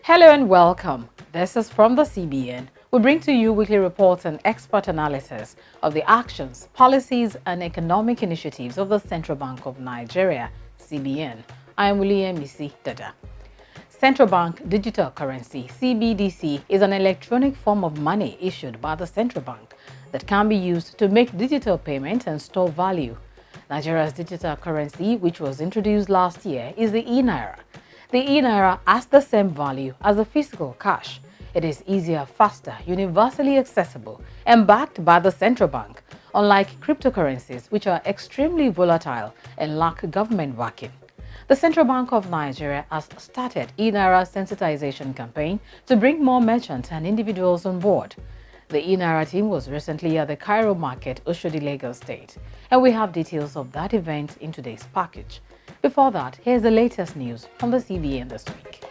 Hello and welcome. This is from the CBN. We bring to you weekly reports and expert analysis of the actions, policies, and economic initiatives of the Central Bank of Nigeria, CBN. I am William Dada. Central Bank Digital Currency, CBDC, is an electronic form of money issued by the Central Bank that can be used to make digital payments and store value. Nigeria's digital currency, which was introduced last year, is the Inera. The Inera has the same value as the physical cash. It is easier, faster, universally accessible, and backed by the central bank, unlike cryptocurrencies, which are extremely volatile and lack government backing. The Central Bank of Nigeria has started Inera sensitization campaign to bring more merchants and individuals on board. The Inera team was recently at the Cairo market, Oshodi, Lagos State, and we have details of that event in today's package. Before that, here's the latest news from the CBN this week.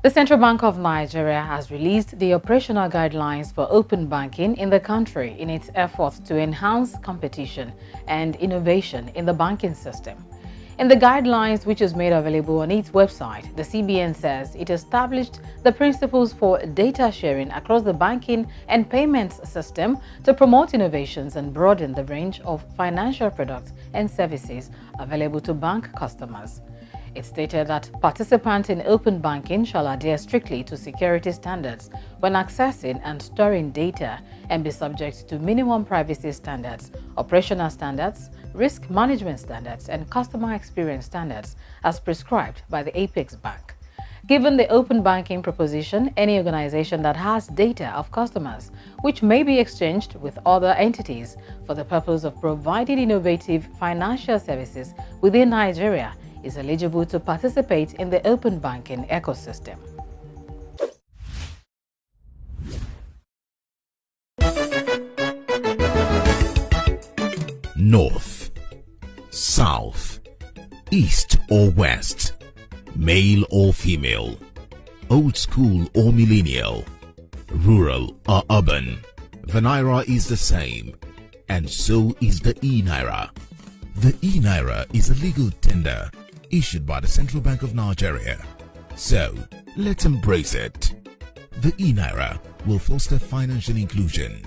The Central Bank of Nigeria has released the operational guidelines for open banking in the country in its efforts to enhance competition and innovation in the banking system. In the guidelines, which is made available on its website, the CBN says it established the principles for data sharing across the banking and payments system to promote innovations and broaden the range of financial products and services available to bank customers. It stated that participants in open banking shall adhere strictly to security standards when accessing and storing data and be subject to minimum privacy standards, operational standards, risk management standards, and customer experience standards as prescribed by the Apex Bank. Given the open banking proposition, any organization that has data of customers which may be exchanged with other entities for the purpose of providing innovative financial services within Nigeria is eligible to participate in the open banking ecosystem. North, South, East or West, male or female, old school or millennial, rural or urban, the Naira is the same, and so is the e-Naira. The e-Naira is a legal tender issued by the Central Bank of Nigeria. So, let's embrace it. The e-Naira will foster financial inclusion,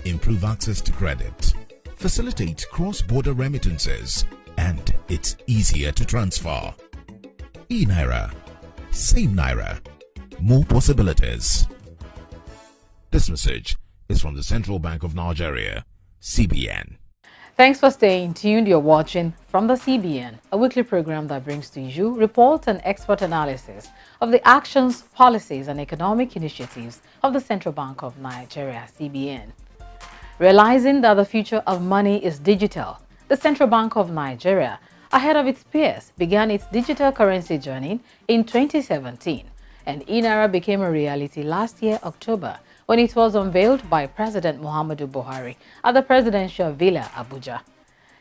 improve access to credit, facilitate cross-border remittances, and it's easier to transfer. E-Naira, same Naira, more possibilities. This message is from the Central Bank of Nigeria, CBN. Thanks for staying tuned. You're watching From the CBN, a weekly program that brings to you reports and expert analysis of the actions, policies, and economic initiatives of the Central Bank of Nigeria, CBN. Realizing that the future of money is digital, the Central Bank of Nigeria, ahead of its peers, began its digital currency journey in 2017, and Inera became a reality last year, October, when it was unveiled by President Muhammadu Buhari at the Presidential Villa, Abuja.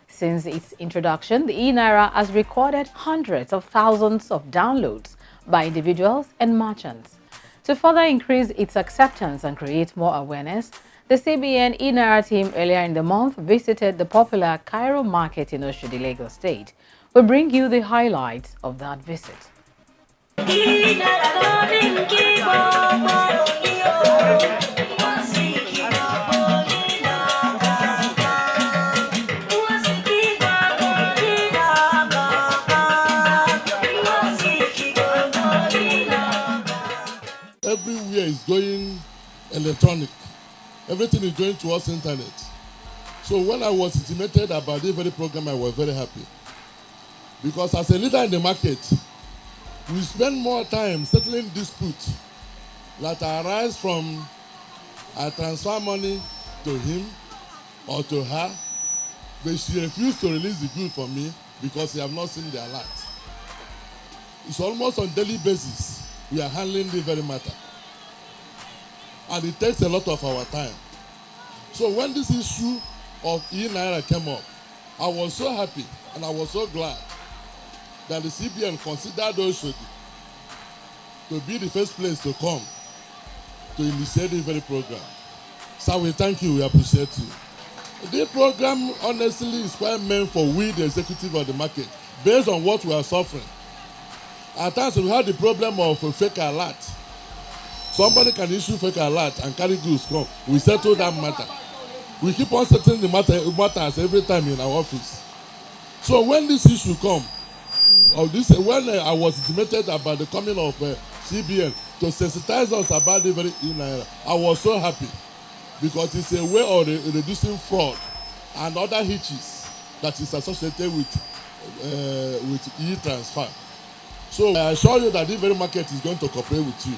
Since its introduction, the Inera has recorded hundreds of thousands of downloads by individuals and merchants. To further increase its acceptance and create more awareness, the CBN Inera team earlier in the month visited the popular Cairo market in Oshodi, Lagos State. We bring you the highlights of that visit. Everywhere is going electronic. Everything is going towards internet. So when I was intimated about this very program, I was very happy. Because as a leader in the market, we spend more time settling disputes that arise from I transfer money to him or to her, but she refused to release the bill for me because they have not seen the alert. It's almost on a daily basis we are handling this very matter. And it takes a lot of our time. So when this issue of e-Naira came up, I was so happy and I was so glad that the CBN considered Oshodi to be the first place to come to initiate this very program. So we thank you, we appreciate you. This program honestly is quite meant for we, the executive of the market, based on what we are suffering. At times we have the problem of a fake alert. Somebody can issue fake alert and carry goods come. We settle that matter. We keep on settling the matters every time in our office. So when this issue come, when I was intimated about the coming of CBN to sensitize us about the very Inera, I was so happy because it's a way of reducing fraud and other hitches that is associated with e-transfer. So I assure you that this very market is going to cooperate with you.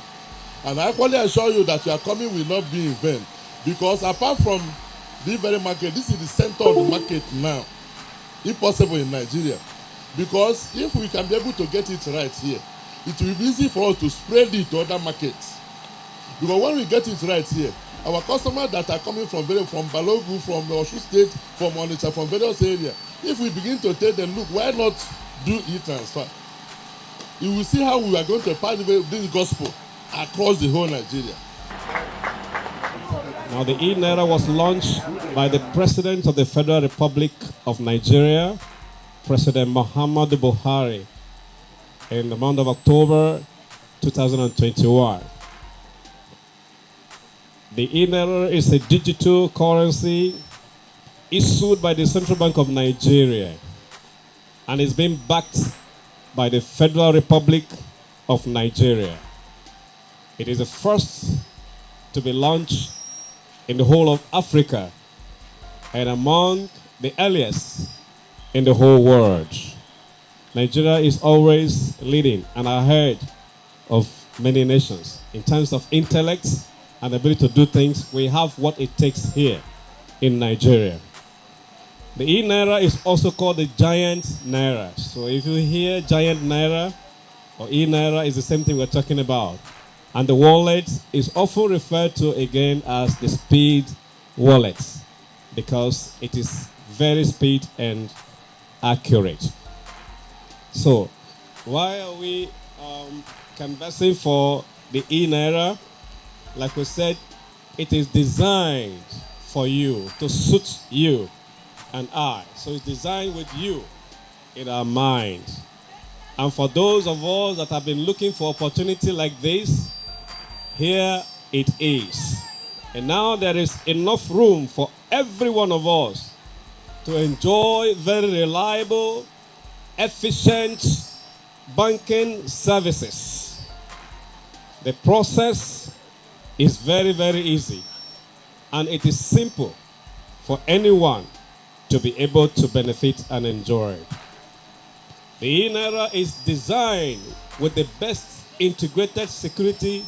And I equally assure you that your coming will not be in vain. Because apart from this very market, this is the center of the market now, if possible in Nigeria. Because if we can be able to get it right here, it will be easy for us to spread it to other markets. Because when we get it right here, our customers that are coming from Balogu, from Osun State, from Onitsha, from various areas, if we begin to tell them, look, why not do e-transfer? You will see how we are going to pass this gospel across the whole Nigeria. Now, the Inera was launched by the President of the Federal Republic of Nigeria, President Muhammadu Buhari, in the month of October 2021. The Inera is a digital currency issued by the Central Bank of Nigeria and is being backed by the Federal Republic of Nigeria. It is the first to be launched in the whole of Africa and among the earliest in the whole world. Nigeria is always leading and ahead of many nations. In terms of intellect and ability to do things, we have what it takes here in Nigeria. The Inera is also called the Giant Naira. So if you hear Giant Naira or Inera, is the same thing we're talking about. And the wallet is often referred to again as the speed wallet because it is very speed and accurate. So why are we canvassing for the Inera? Like we said, it is designed for you, to suit you and I. So it's designed with you in our mind. And for those of us that have been looking for opportunity like this, here it is. And now there is enough room for every one of us to enjoy very reliable, efficient banking services. The process is very, very easy. And it is simple for anyone to be able to benefit and enjoy. The Inera is designed with the best integrated security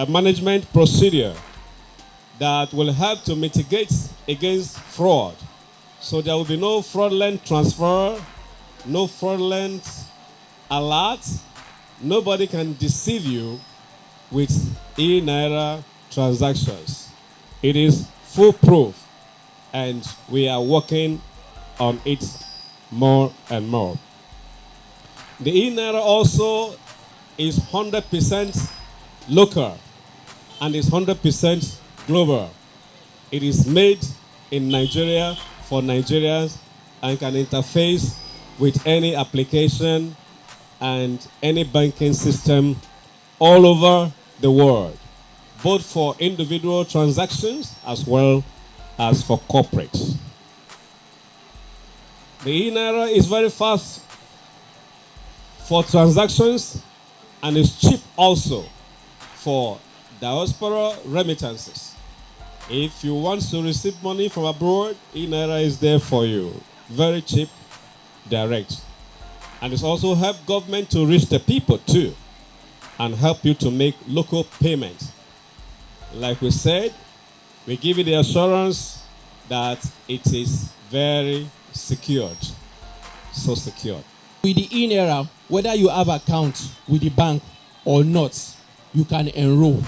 management procedure that will help to mitigate against fraud. So there will be no fraudulent transfer, no fraudulent alert. Nobody can deceive you with Inera transactions. It is foolproof, and we are working on it more and more. The Inera also is 100% local and is 100% global. It is made in Nigeria for Nigerians and can interface with any application and any banking system all over the world, both for individual transactions as well as for corporate. The Inera is very fast for transactions and is cheap also for diaspora remittances. If you want to receive money from abroad, Inera is there for you. Very cheap, direct. And it's also helped government to reach the people too and help you to make local payments. Like we said, we give you the assurance that it is very secured. So secured. With the Inera, whether you have account with the bank or not, you can enroll.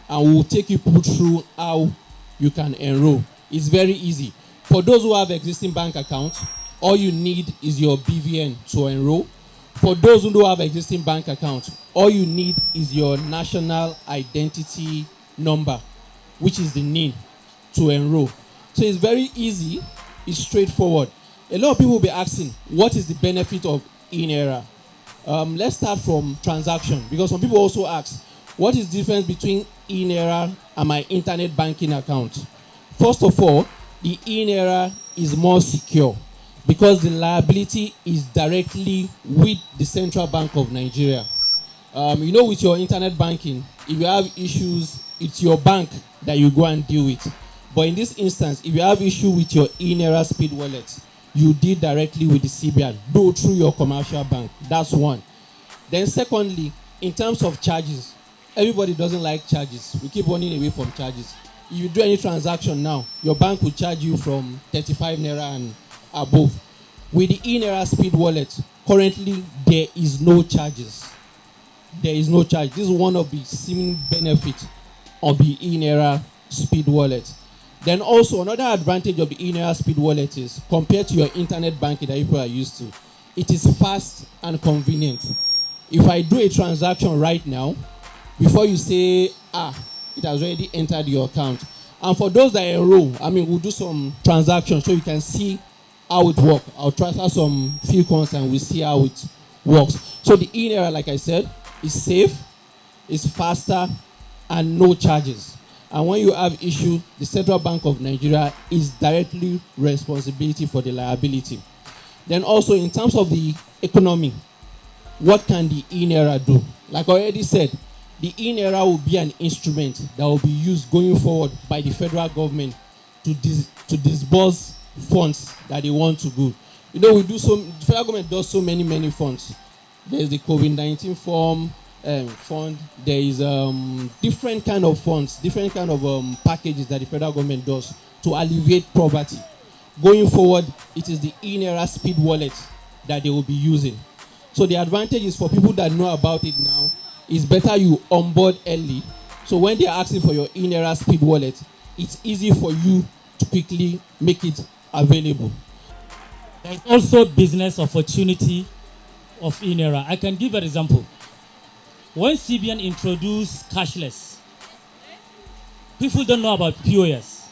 And we'll take you through how you can enroll. It's very easy. For those who have existing bank accounts, all you need is your BVN to enroll. For those who don't have existing bank accounts, all you need is your national identity number, which is the NIN, to enroll. So it's very easy, it's straightforward. A lot of people will be asking, what is the benefit of Inera? Let's start from transaction, because some people also ask, what is the difference between Inera and my internet banking account? First of all, the Inera is more secure because the liability is directly with the Central Bank of Nigeria. You know, with your internet banking, if you have issues, it's your bank that you go and deal with. But in this instance, if you have issue with your Inera Speed Wallet, you deal directly with the CBN, though through your commercial bank. That's one. Then secondly, in terms of charges, everybody doesn't like charges. We keep running away from charges. If you do any transaction now, your bank will charge you from 35 Naira and above. With the Inera Speed Wallet, currently there is no charges. There is no charge. This is one of the seeming benefits of the Inera Speed Wallet. Then also another advantage of the Inera Speed Wallet is, compared to your internet banking that people are used to, it is fast and convenient. If I do a transaction right now, before you say, it has already entered your account. And for those that enroll, we'll do some transactions so you can see how it works. I'll transfer some few coins and we'll see how it works. So the Inera, like I said, is safe, is faster, and no charges. And when you have issue, the Central Bank of Nigeria is directly responsibility for the liability. Then also in terms of the economy, what can the Inera do? Like I already said, the Inera will be an instrument that will be used going forward by the federal government to disburse funds that they want to do. You know, the federal government does so many funds. There's the COVID-19 fund. There is different kind of funds, different kind of packages that the federal government does to alleviate poverty. Going forward, it is the Inera Speed Wallet that they will be using. So the advantage is for people that know about it now, it's better you onboard early. So when they're asking for your Inera Speed Wallet, it's easy for you to quickly make it available. There's also business opportunity of Inera. I can give an example. When CBN introduced cashless, people don't know about POS.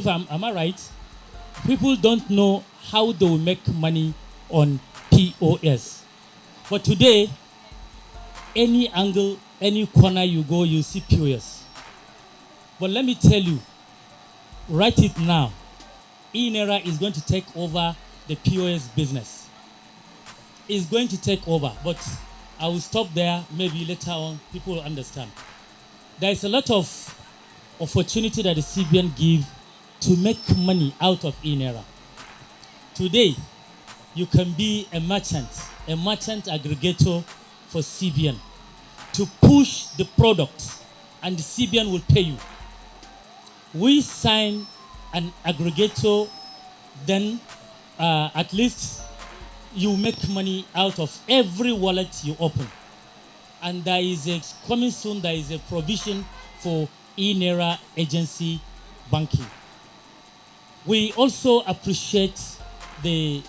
Am I right? People don't know how they will make money on POS. But today, any angle, any corner you go, you see POS. But let me tell you, write it now. Inera is going to take over the POS business. It's going to take over, but I will stop there. Maybe later on, people will understand. There is a lot of opportunity that the CBN give to make money out of Inera. Today, you can be a merchant aggregator for CBN to push the product, and the CBN will pay you. We sign an aggregator, then at least you make money out of every wallet you open. And there is coming soon, there is a provision for Inera agency banking. We also appreciate the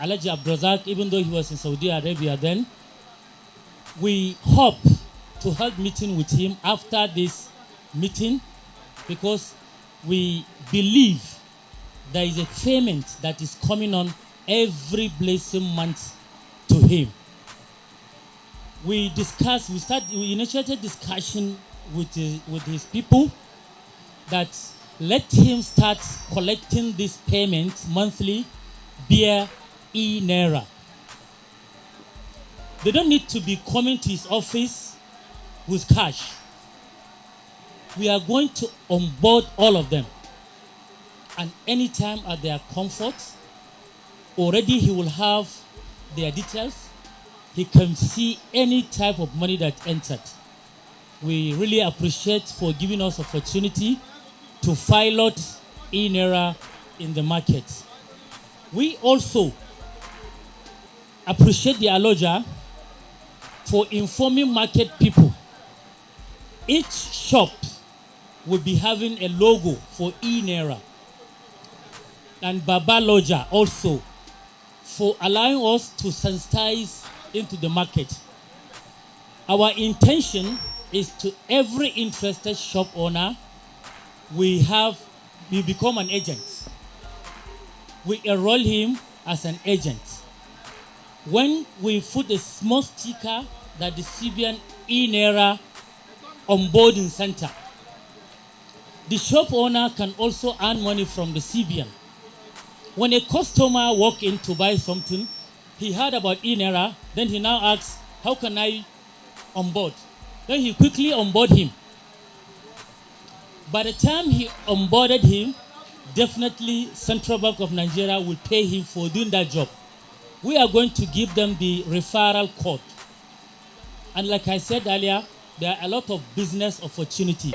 Alhaji Abdrazak, even though he was in Saudi Arabia then. We hope to have meeting with him after this meeting, because we believe there is a payment that is coming on every blessing month to him. We initiated discussion with his people that let him start collecting this payment monthly via Inera. They don't need to be coming to his office with cash. We are going to onboard all of them. And anytime at their comfort, already he will have their details. He can see any type of money that entered. We really appreciate for giving us opportunity to pilot Inera in the market. We also appreciate the Aloja for informing market people. Each shop will be having a logo for Inera, and Baba Loja also for allowing us to sensitize into the market. Our intention is to every interested shop owner, we become an agent. We enroll him as an agent. When we put a small sticker that the CBN Inera onboarding center, the shop owner can also earn money from the CBN. When a customer walks in to buy something, he heard about Inera, then he now asks, how can I onboard? Then he quickly onboard him. By the time he onboarded him, definitely Central Bank of Nigeria will pay him for doing that job. We are going to give them the referral code. And like I said earlier, there are a lot of business opportunity.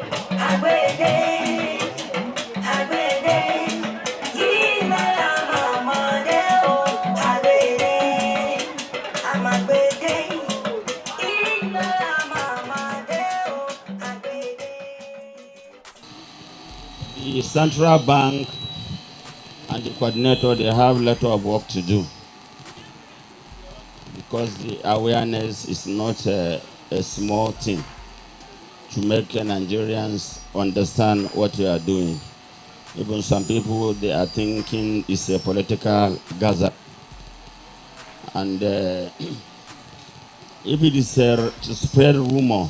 The central bank and the coordinator, they have a lot of work to do, because the awareness is not a small thing to make Nigerians understand what we are doing. Even some people, they are thinking it's a political gather. And if it is to spread rumor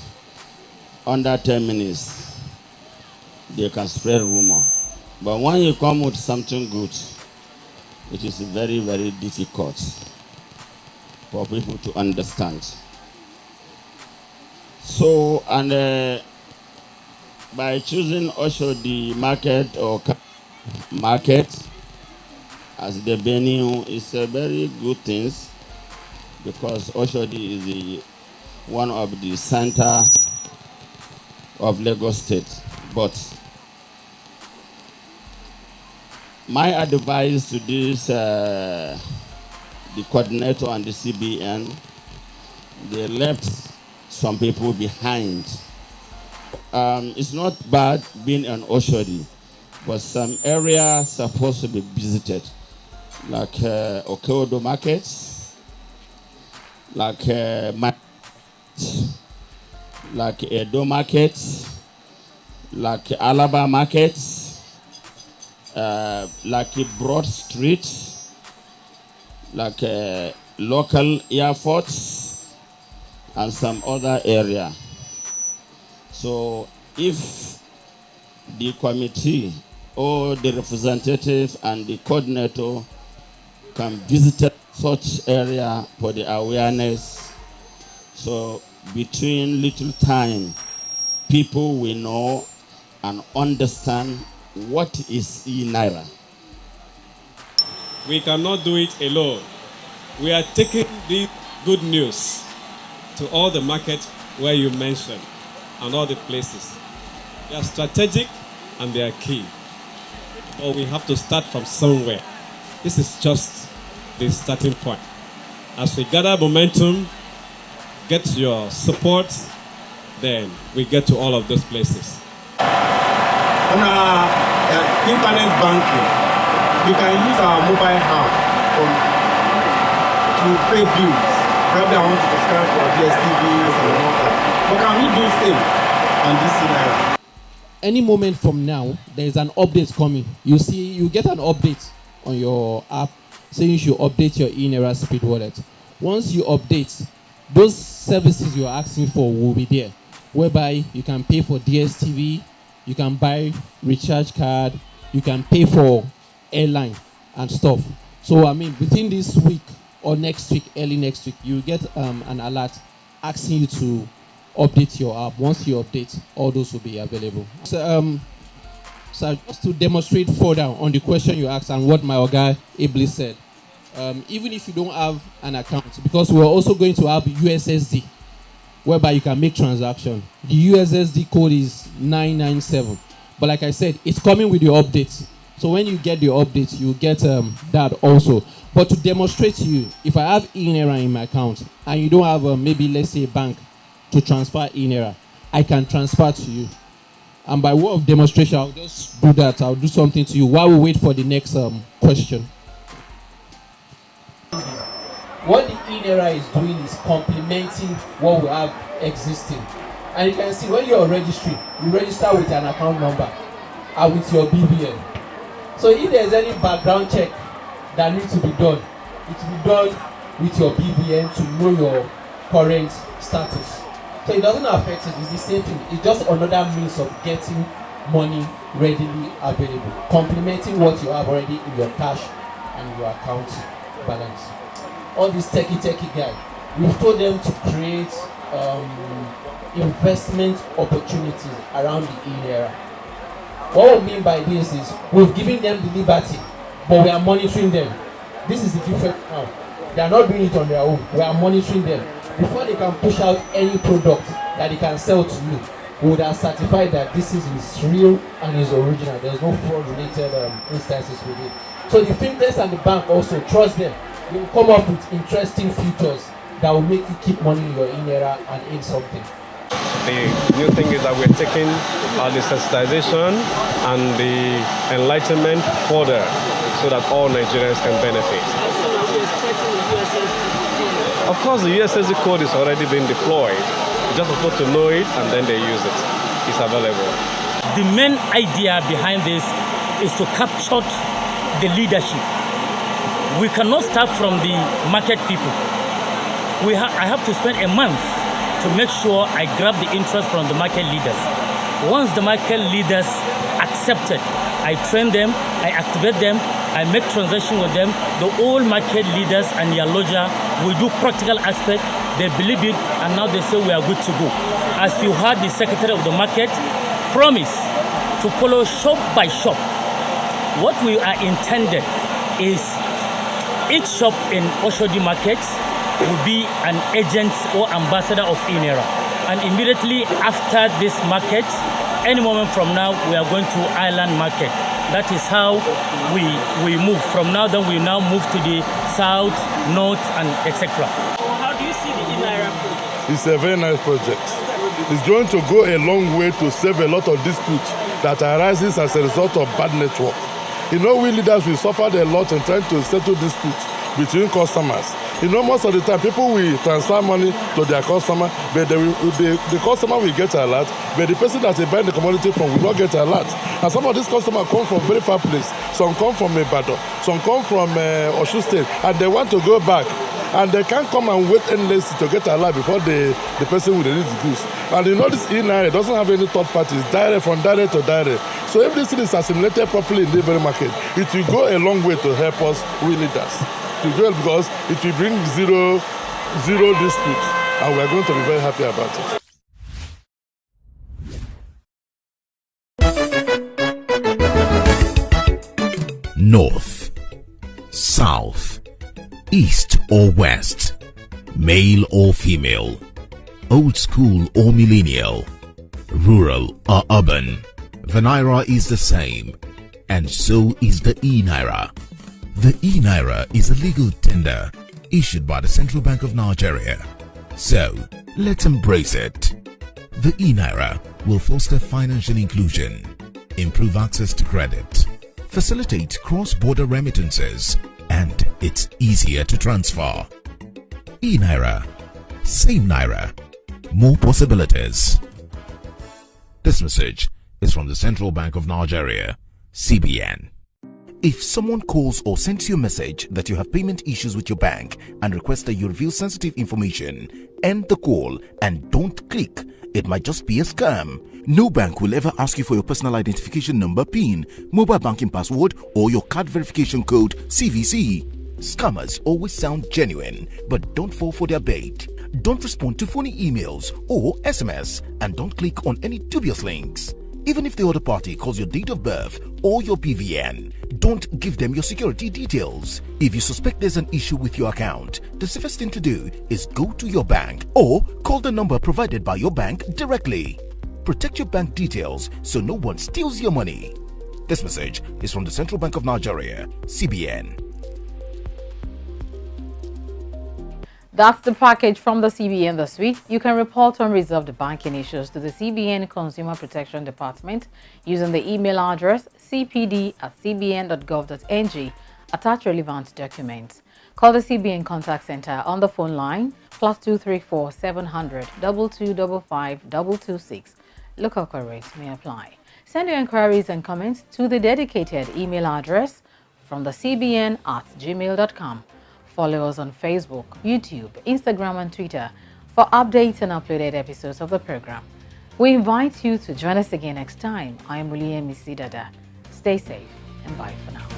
under 10 minutes, they can spread rumor. But when you come with something good, it is very, very difficult for people to understand. So, and by choosing also the market or market as the venue is a very good thing, because Oshodi is one of the center of Lagos State. But my advice to this, the coordinator and the CBN, they left some people behind. It's not bad being an Oshodi, but some areas supposed to be visited, like Okeodo markets, like Edo markets, like Alaba markets, like Broad Street, like local airports, and some other area. So if the committee or the representative and the coordinator can visit such area for the awareness, so between little time, people will know and understand what is Inera. We cannot do it alone. We are taking the good news to all the markets where you mentioned and all the places. They are strategic and they are key. But we have to start from somewhere. This is just the starting point. As we gather momentum, get your support, then we get to all of those places. On our internet banking, we can use our mobile app to pay bills. Probably I want to subscribe for DSTV and all that. But can we do the same on this Inera? Any moment from now, there is an update coming. You get an update on your app saying you should update your Inera Speed Wallet. Once you update, those services you're asking for will be there, whereby you can pay for DSTV, you can buy recharge card, you can pay for airline and stuff. So I mean, within this week or next week, early next week, you get an alert asking you to update your app. Once you update, all those will be available. So just to demonstrate further on the question you asked and what my Oga ably said, even if you don't have an account, because we're also going to have USSD, whereby you can make transaction. The USSD code is 997. But like I said, it's coming with the updates. So when you get the updates, you get that also. But to demonstrate to you, if I have Inera in my account and you don't have maybe let's say a bank to transfer Inera, I can transfer to you. And by way of demonstration, I'll just do that. I'll do something to you while we wait for the next question. What the Inera is doing is complementing what we have existing. And you can see when you're registering, you register with an account number and with your BVN. So if there's any background check that needs to be done, it will be done with your BVN to know your current status. So it doesn't affect it, it's the same thing. It's just another means of getting money readily available, complementing what you have already in your cash and your account balance. All these techie guys, we've told them to create investment opportunities around the Inera. What we mean by this is we've given them the liberty, but we are monitoring them. This is the difference now. They are not doing it on their own. We are monitoring them. Before they can push out any product that they can sell to you, we would have certified that this is real and is original. There's no fraud-related instances with it. So the fintechs and the bank also trust them. They will come up with interesting features that will make you keep money in your Inera and in something. The new thing is that we're taking the sensitization and the enlightenment further so that all Nigerians can benefit. Of course, the USSD code is already being deployed. You just supposed to know it and then they use it. It's available. The main idea behind this is to capture the leadership. We cannot start from the market people. I have to spend a month to make sure I grab the interest from the market leaders. Once the market leaders accept it, I train them, I activate them, I make transaction with them. The old market leaders and their lodger will do practical aspect. They believe it, and now they say we are good to go. As you heard the secretary of the market promise to follow shop by shop. What we are intended is each shop in Oshodi markets will be an agent or ambassador of Inera. And immediately after this market, any moment from now, we are going to Island Market. That is how we move. From now, then we now move to the south, north, and etc. How do you see the Inera project? It's a very nice project. It's going to go a long way to save a lot of disputes that arises as a result of bad network. You know, we leaders, we suffered a lot in trying to settle disputes between customers. You know, most of the time, people will transfer money to their customer, but the customer will get a lot, but the person that they buy the commodity from will not get a lot. And some of these customers come from very far places. Some come from Ibadan, some come from Osun State, and they want to go back. And they can't come and wait endlessly to get a lot before the person will release the goods. And you know, this Inera doesn't have any third parties, direct from direct to direct. So if this thing is assimilated properly in the very market, it will go a long way to help us, we leaders. Because it will bring zero dispute, and we are going to be very happy about it. North, South, East or West, male or female, old school or millennial, rural or urban, the Naira is the same, and so is the Inera. The Inera is a legal tender issued by the Central Bank of Nigeria. So, let's embrace it. The Inera will foster financial inclusion, improve access to credit, facilitate cross-border remittances, and it's easier to transfer. Inera, same Naira, more possibilities. This message is from the Central Bank of Nigeria, CBN. If someone calls or sends you a message that you have payment issues with your bank and requests that you reveal sensitive information, end the call and don't click. It might just be a scam. No bank will ever ask you for your personal identification number, PIN, mobile banking password, or your card verification code, CVC. Scammers always sound genuine, but don't fall for their bait. Don't respond to phony emails or SMS, and don't click on any dubious links. Even if the other party calls your date of birth or your BVN, don't give them your security details. If you suspect there's an issue with your account, the safest thing to do is go to your bank or call the number provided by your bank directly. Protect your bank details so no one steals your money. This message is from the Central Bank of Nigeria, CBN. That's the package from the CBN this week. You can report unresolved banking issues to the CBN Consumer Protection Department using the email address cpd@cbn.gov.ng. Attach relevant documents. Call the CBN Contact Center on the phone line +234 700 2255 226. Local call rates may apply. Send your inquiries and comments to the dedicated email address from the cbn@gmail.com. Follow us on Facebook, YouTube, Instagram, and Twitter for updates and uploaded episodes of the program. We invite you to join us again next time. I am Muliyemi Sidada. Stay safe and bye for now.